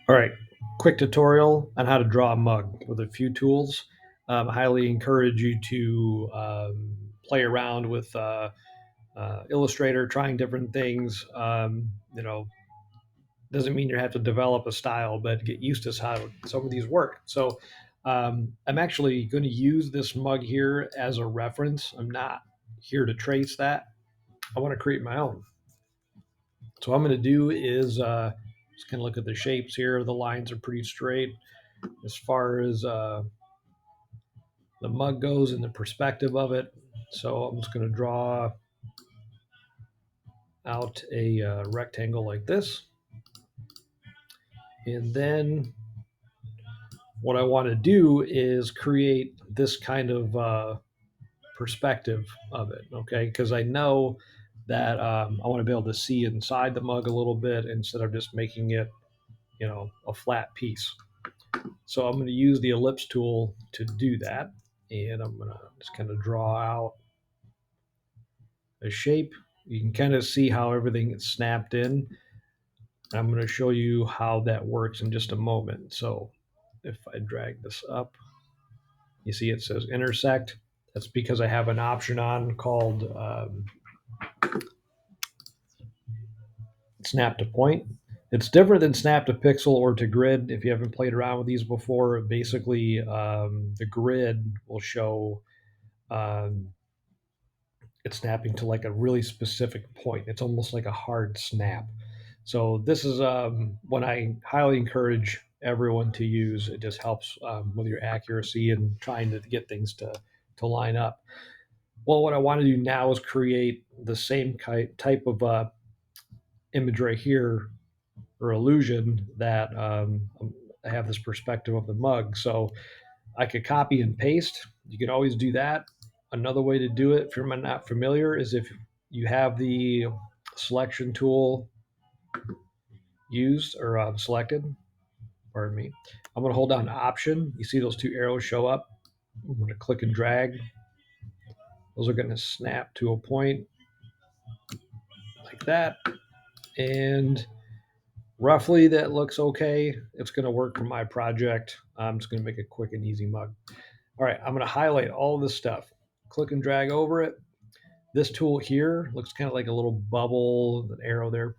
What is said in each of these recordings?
All right, quick tutorial on how to draw a mug with a few tools. I highly encourage you to play around with Illustrator, trying different things. Doesn't mean you have to develop a style, but get used to how some of these work. So I'm actually going to use this mug here as a reference. I'm not here to trace that. I want to create my own. So what I'm going to do is just kind of look at the shapes here. The lines are pretty straight as far as the mug goes and the perspective of it. So I'm just going to draw out a rectangle like this. And then what I want to do is create this kind of perspective of it, okay? Because I know that I want to be able to see inside the mug a little bit instead of just making it, a flat piece. So I'm going to use the ellipse tool to do that. And I'm going to just kind of draw out a shape. You can kind of see how everything is snapped in. I'm going to show you how that works in just a moment. So if I drag this up, you see it says intersect. That's because I have an option on called snap to point. It's different than snap to pixel or to grid. If you haven't played around with these before, basically the grid will show um, it's snapping to like a really specific point. It's almost like a hard snap. So this is what I highly encourage everyone to use. It just helps with your accuracy and trying to get things to line up. Well, what I want to do now is create the same type of image right here or illusion that I have this perspective of the mug. So I could copy and paste. You can always do that. Another way to do it, if you're not familiar, is if you have the selection tool used or selected. Pardon me. I'm going to hold down Option. You see those two arrows show up. I'm going to click and drag. Those are going to snap to a point like that. And roughly that looks okay. It's going to work for my project. I'm just going to make a quick and easy mug. All right, I'm going to highlight all this stuff. Click and drag over it. This tool here looks kind of like a little bubble, an arrow there.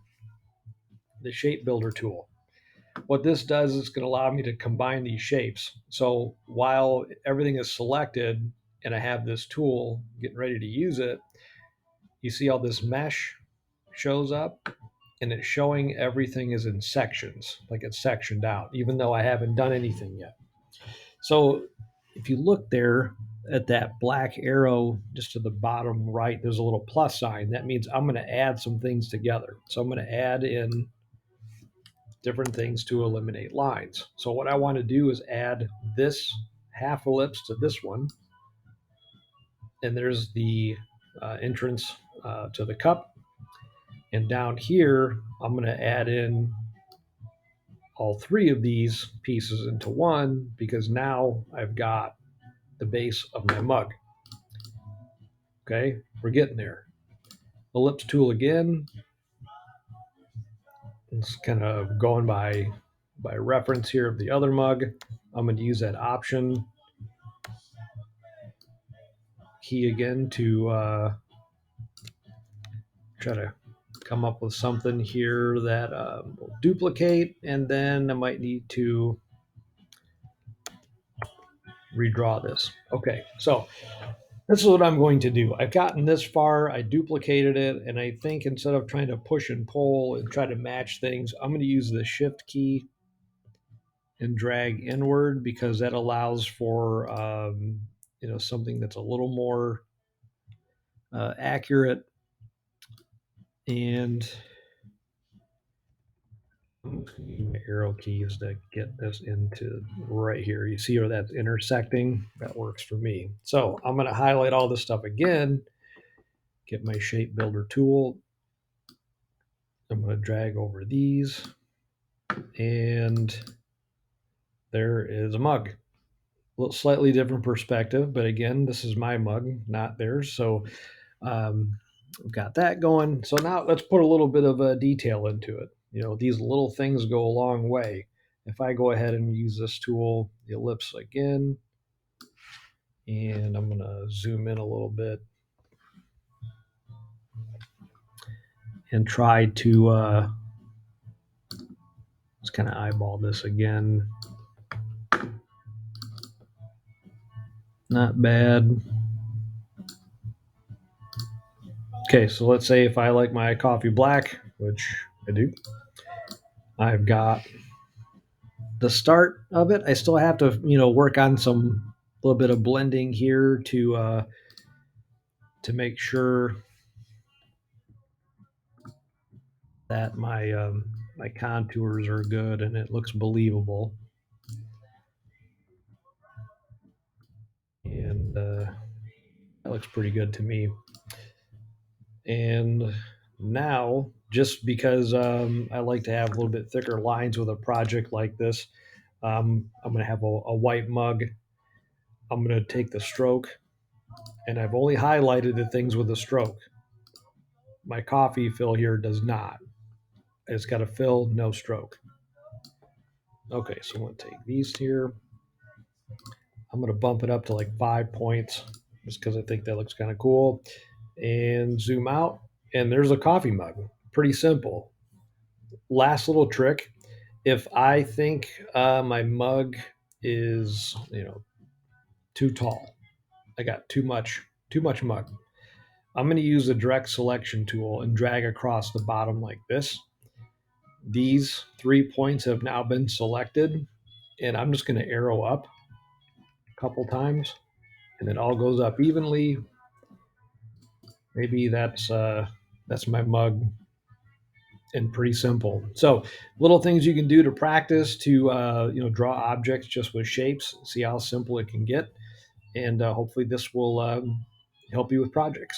The shape builder tool. What this does is it's going to allow me to combine these shapes. So while everything is selected and I have this tool getting ready to use it, you see all this mesh shows up and it's showing everything is in sections, like it's sectioned out, even though I haven't done anything yet. So if you look there at that black arrow just to the bottom right, there's a little plus sign. That means I'm going to add some things together. So I'm going to add in different things to eliminate lines. So what I want to do is add this half ellipse to this one. And there's the entrance to the cup. And down here, I'm going to add in all three of these pieces into one because now I've got the base of my mug. Okay, we're getting there. Ellipse tool again. It's kind of going by reference here of the other mug. I'm going to use that option key again to try to come up with something here that will duplicate, and then I might need to redraw this. Okay, so this is what I'm going to do. I've gotten this far, I duplicated it, and I think instead of trying to push and pull and try to match things, I'm going to use the shift key and drag inward because that allows for something that's a little more accurate. And arrow keys to get this into right here. You see where that's intersecting? That works for me. So I'm going to highlight all this stuff again, get my shape builder tool. I'm going to drag over these, and there is a mug. A little slightly different perspective, but again, this is my mug, not theirs. So we've got that going. So now let's put a little bit of a detail into it. These little things go a long way. if I go ahead and use this tool, the ellipse again, and I'm going to zoom in a little bit and try to just kind of eyeball this again. Not bad. Okay, so let's say if I like my coffee black, which I do, I've got the start of it. I still have to, work on some little bit of blending here to make sure that my contours are good and it looks believable. And that looks pretty good to me. And now, just because I like to have a little bit thicker lines with a project like this, I'm going to have a white mug. I'm going to take the stroke, and I've only highlighted the things with a stroke. My coffee fill here does not. It's got a fill, no stroke. Okay, so I'm going to take these here. I'm going to bump it up to like 5 points just because I think that looks kind of cool. And zoom out, and there's a coffee mug. Pretty simple. Last little trick. If I think my mug is, too tall, I got too much mug, I'm going to use the direct selection tool and drag across the bottom like this. These 3 points have now been selected, and I'm just going to arrow up a couple times, and it all goes up evenly. Maybe that's my mug, and pretty simple. So little things you can do to practice to draw objects just with shapes. See how simple it can get, and hopefully this will help you with projects.